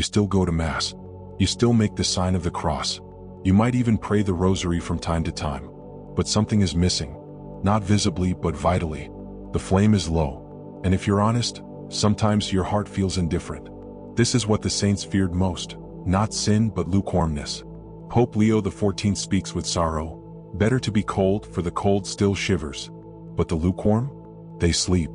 You still go to Mass. You still make the sign of the cross. You might even pray the rosary from time to time. But something is missing. Not visibly, but vitally. The flame is low. And if you're honest, sometimes your heart feels indifferent. This is what the saints feared most. Not sin, but lukewarmness. Pope Leo XIV speaks with sorrow. Better to be cold, for the cold still shivers. But the lukewarm? They sleep.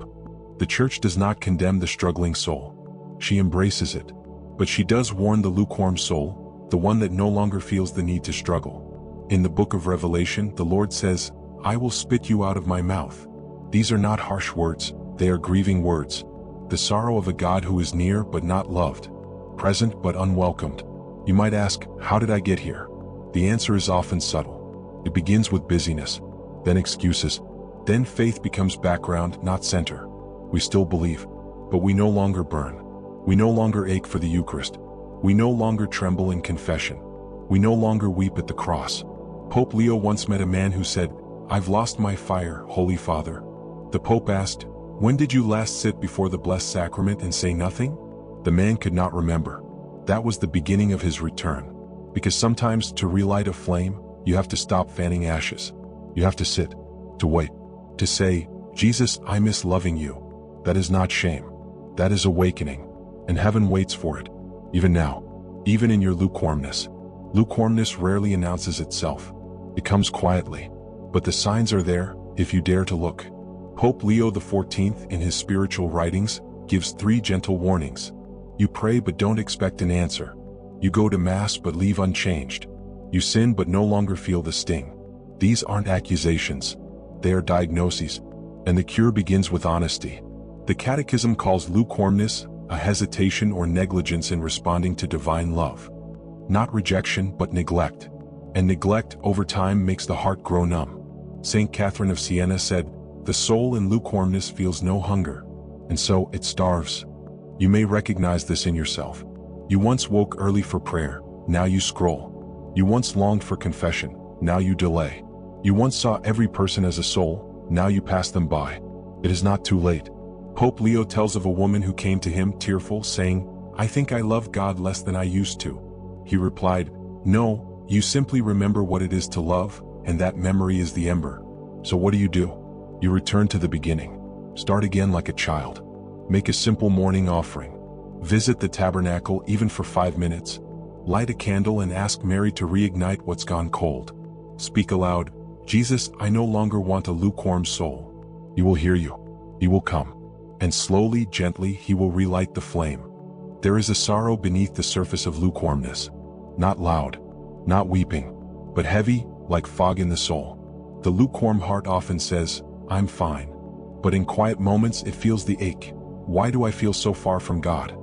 The Church does not condemn the struggling soul. She embraces it. But she does warn the lukewarm soul, the one that no longer feels the need to struggle. In the book of Revelation, the Lord says, "I will spit you out of my mouth." These are not harsh words, they are grieving words. The sorrow of a God who is near but not loved. Present but unwelcomed. You might ask, how did I get here? The answer is often subtle. It begins with busyness, then excuses, then faith becomes background, not center. We still believe, but we no longer burn. We no longer ache for the Eucharist. We no longer tremble in confession. We no longer weep at the cross. Pope Leo once met a man who said, "I've lost my fire, Holy Father." The Pope asked, "When did you last sit before the Blessed Sacrament and say nothing?" The man could not remember. That was the beginning of his return. Because sometimes to relight a flame, you have to stop fanning ashes. You have to sit, to wait, to say, "Jesus, I miss loving you." That is not shame. That is awakening. And heaven waits for it. Even now. Even in your lukewarmness. Lukewarmness rarely announces itself. It comes quietly. But the signs are there, if you dare to look. Pope Leo XIV, in his spiritual writings, gives 3 gentle warnings. You pray but don't expect an answer. You go to Mass but leave unchanged. You sin but no longer feel the sting. These aren't accusations. They are diagnoses. And the cure begins with honesty. The Catechism calls lukewarmness a hesitation or negligence in responding to divine love. Not rejection, but neglect. And neglect over time makes the heart grow numb. Saint Catherine of Siena said, "The soul in lukewarmness feels no hunger, and so it starves." You may recognize this in yourself. You once woke early for prayer, now you scroll. You once longed for confession, now you delay. You once saw every person as a soul, now you pass them by. It is not too late. Pope Leo tells of a woman who came to him tearful, saying, "I think I love God less than I used to." He replied, "No, you simply remember what it is to love, and that memory is the ember. So what do? You return to the beginning. Start again like a child. Make a simple morning offering. Visit the tabernacle even for 5 minutes. Light a candle and ask Mary to reignite what's gone cold. Speak aloud, 'Jesus, I no longer want a lukewarm soul.' He will hear you. He will come. And slowly, gently, he will relight the flame. There is a sorrow beneath the surface of lukewarmness. Not loud, not weeping, but heavy, like fog in the soul. The lukewarm heart often says, 'I'm fine.' But in quiet moments it feels the ache. Why do I feel so far from God?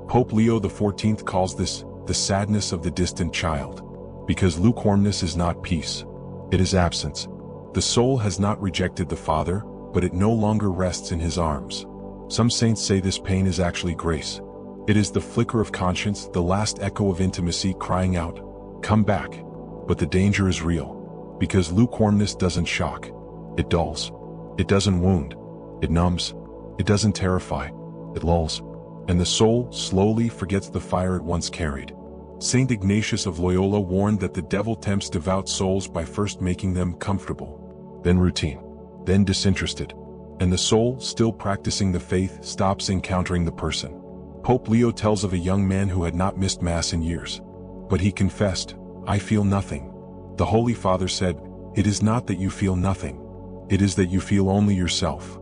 Pope Leo XIV calls this the sadness of the distant child. Because lukewarmness is not peace. It is absence. The soul has not rejected the Father, but it no longer rests in his arms. Some saints say this pain is actually grace. It is the flicker of conscience, the last echo of intimacy crying out, "Come back." But the danger is real. Because lukewarmness doesn't shock. It dulls. It doesn't wound. It numbs. It doesn't terrify. It lulls. And the soul slowly forgets the fire it once carried. Saint Ignatius of Loyola warned that the devil tempts devout souls by first making them comfortable, then routine, then disinterested. And the soul, still practicing the faith, stops encountering the person. Pope Leo tells of a young man who had not missed Mass in years. But he confessed, "I feel nothing." The Holy Father said, "It is not that you feel nothing. It is that you feel only yourself."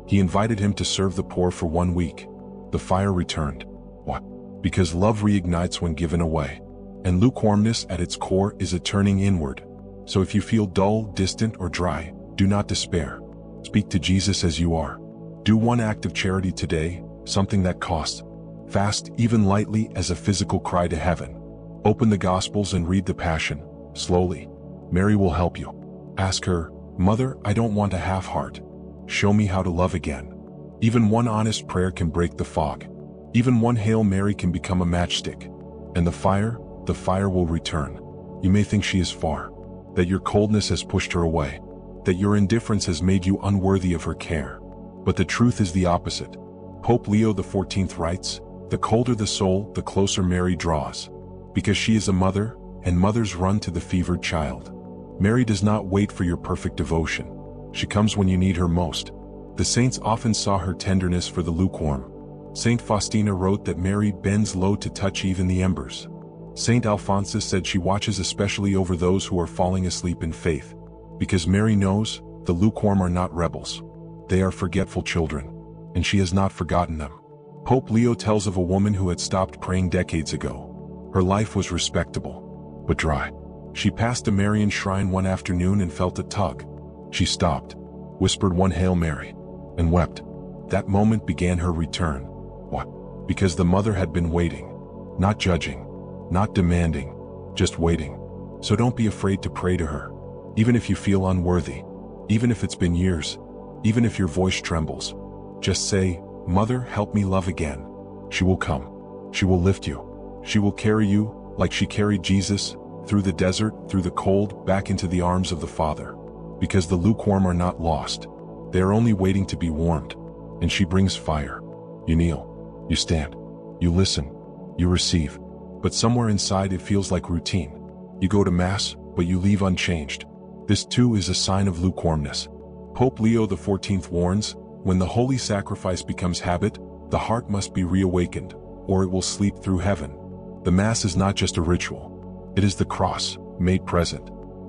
He invited him to serve the poor for 1 week. The fire returned. Why? Because love reignites when given away. And lukewarmness at its core is a turning inward. So if you feel dull, distant, or dry, do not despair. Speak to Jesus as you are. Do one act of charity today, something that costs. Fast, even lightly, as a physical cry to heaven. Open the Gospels and read the Passion, slowly. Mary will help you. Ask her, "Mother, I don't want a half heart. Show me how to love again." Even one honest prayer can break the fog. Even one Hail Mary can become a matchstick. And the fire will return. You may think she is far, that your coldness has pushed her away, that your indifference has made you unworthy of her care. But the truth is the opposite. Pope Leo XIV writes, The colder the soul, the closer Mary draws. Because she is a mother, and mothers run to the fevered child. Mary does not wait for your perfect devotion. She comes when you need her most. The saints often saw her tenderness for the lukewarm. Saint Faustina wrote that Mary bends low to touch even the embers. Saint Alphonsus said she watches especially over those who are falling asleep in faith. Because Mary knows, the lukewarm are not rebels. They are forgetful children, and she has not forgotten them. Pope Leo tells of a woman who had stopped praying decades ago. Her life was respectable, but dry. She passed a Marian shrine one afternoon and felt a tug. She stopped, whispered one Hail Mary, and wept. That moment began her return. Why? Because the mother had been waiting, not judging, not demanding, just waiting. So don't be afraid to pray to her, even if you feel unworthy, even if it's been years, even if your voice trembles. Just say, Mother, help me love again. She will come. She will lift you. She will carry you, like she carried Jesus, through the desert, through the cold, back into the arms of the Father. Because the lukewarm are not lost. They are only waiting to be warmed. And she brings fire. You kneel. You stand. You listen. You receive. But somewhere inside it feels like routine. You go to Mass, but you leave unchanged. This too is a sign of lukewarmness. Pope Leo XIV warns, when the holy sacrifice becomes habit, the heart must be reawakened, or it will sleep through heaven. The Mass is not just a ritual. It is the cross, made present.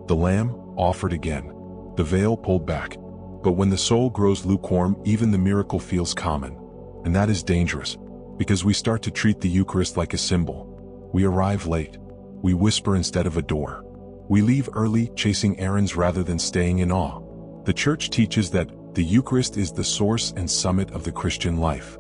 The lamb, offered again. The veil pulled back. But when the soul grows lukewarm, even the miracle feels common. And that is dangerous, because we start to treat the Eucharist like a symbol. We arrive late. We whisper instead of adore. We leave early, chasing errands rather than staying in awe. The Church teaches that the Eucharist is the source and summit of the Christian life.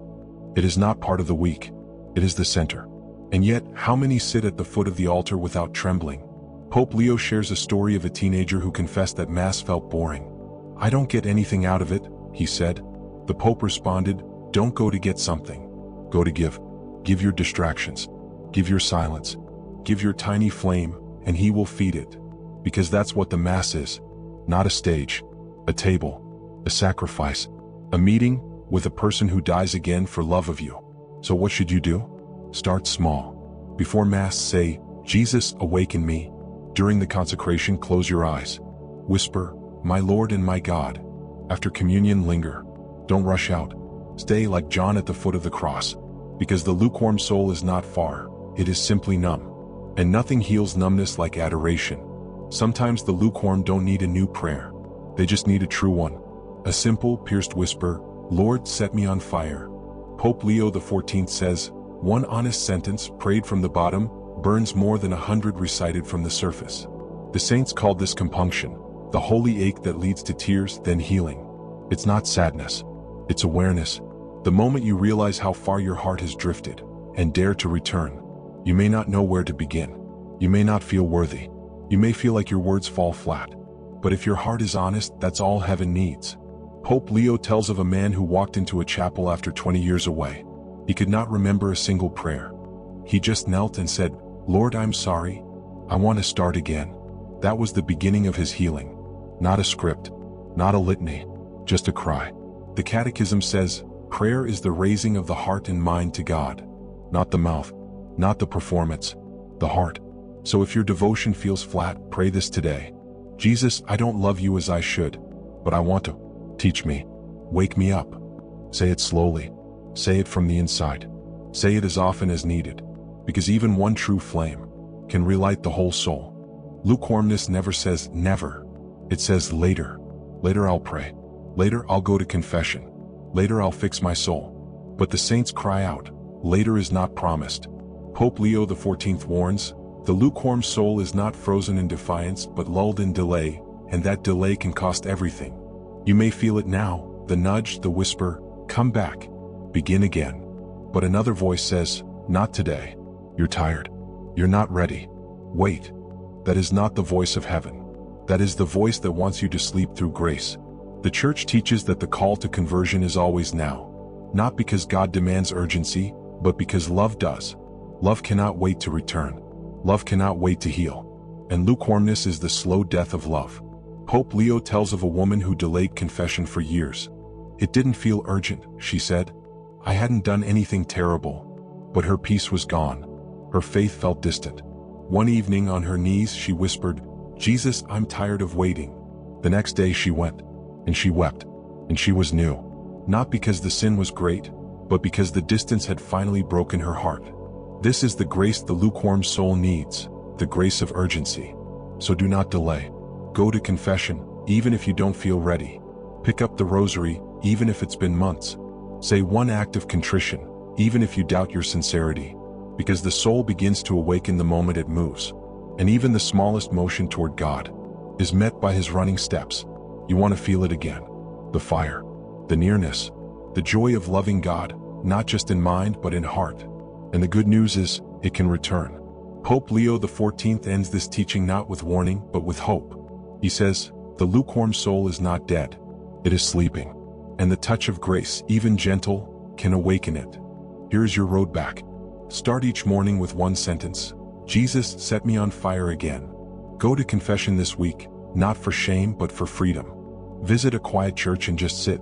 It is not part of the week. It is the center. And yet, how many sit at the foot of the altar without trembling? Pope Leo shares a story of a teenager who confessed that Mass felt boring. I don't get anything out of it, he said. The Pope responded, don't go to get something. Go to give. Give your distractions. Give your silence. Give your tiny flame, and he will feed it. Because that's what the Mass is. Not a stage, a table, a sacrifice, a meeting with a person who dies again for love of you. So what should you do? Start small. Before Mass, say, Jesus, awaken me. During the consecration, close your eyes. Whisper, my Lord and my God. After communion, linger. Don't rush out. Stay like John at the foot of the cross. Because the lukewarm soul is not far. It is simply numb. And nothing heals numbness like adoration. Sometimes the lukewarm don't need a new prayer. They just need a true one. A simple, pierced whisper, Lord, set me on fire. Pope Leo XIV says, one honest sentence, prayed from the bottom, burns more than 100 recited from the surface. The saints called this compunction, the holy ache that leads to tears, then healing. It's not sadness. It's awareness. The moment you realize how far your heart has drifted, and dare to return. You may not know where to begin. You may not feel worthy. You may feel like your words fall flat. But if your heart is honest, that's all heaven needs. Pope Leo tells of a man who walked into a chapel after 20 years away. He could not remember a single prayer. He just knelt and said, Lord, I'm sorry. I want to start again. That was the beginning of his healing. Not a script, not a litany, just a cry. The Catechism says, prayer is the raising of the heart and mind to God. Not the mouth, not the performance, the heart. So if your devotion feels flat, pray this today. Jesus, I don't love you as I should, but I want to. Teach me. Wake me up. Say it slowly. Say it from the inside. Say it as often as needed. Because even one true flame can relight the whole soul. Lukewarmness never says never. It says later. Later I'll pray. Later I'll go to confession. Later I'll fix my soul. But the saints cry out, later is not promised. Pope Leo XIV warns, the lukewarm soul is not frozen in defiance but lulled in delay, and that delay can cost everything. You may feel it now, the nudge, the whisper, come back, begin again. But another voice says, not today. You're tired. You're not ready. Wait. That is not the voice of heaven. That is the voice that wants you to sleep through grace. The Church teaches that the call to conversion is always now. Not because God demands urgency, but because love does. Love cannot wait to return. Love cannot wait to heal. And lukewarmness is the slow death of love. Pope Leo tells of a woman who delayed confession for years. It didn't feel urgent, she said. I hadn't done anything terrible. But her peace was gone. Her faith felt distant. One evening on her knees she whispered, "Jesus, I'm tired of waiting." The next day she went, and she wept, and she was new. Not because the sin was great, but because the distance had finally broken her heart. This is the grace the lukewarm soul needs, the grace of urgency. So do not delay. Go to confession, even if you don't feel ready. Pick up the rosary, even if it's been months. Say one act of contrition, even if you doubt your sincerity, because the soul begins to awaken the moment it moves. And even the smallest motion toward God is met by His running steps. You want to feel it again. The fire, the nearness, the joy of loving God, not just in mind but in heart. And the good news is, it can return. Pope Leo XIV ends this teaching not with warning but with hope. He says, "The lukewarm soul is not dead. It is sleeping. And the touch of grace, even gentle, can awaken it." Here's your road back. Start each morning with one sentence: "Jesus, set me on fire again." Go to confession this week, not for shame but for freedom. Visit a quiet church and just sit.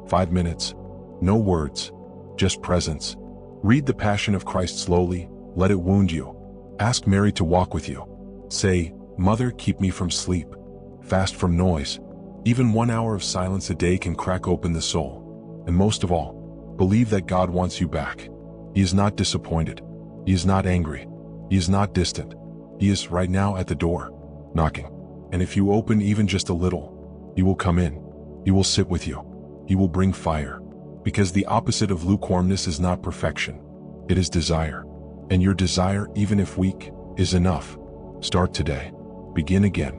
5 minutes. No words, just presence. Read the Passion of Christ slowly, let it wound you. Ask Mary to walk with you. Say, "Mother, keep me from sleep." Fast from noise. Even 1 hour of silence a day can crack open the soul. And most of all, believe that God wants you back. He is not disappointed. He is not angry. He is not distant. He is right now at the door, knocking. And if you open even just a little, He will come in. He will sit with you. He will bring fire. Because the opposite of lukewarmness is not perfection. It is desire. And your desire, even if weak, is enough. Start today. Begin again.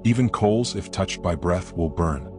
Even coals, if touched by breath, will burn.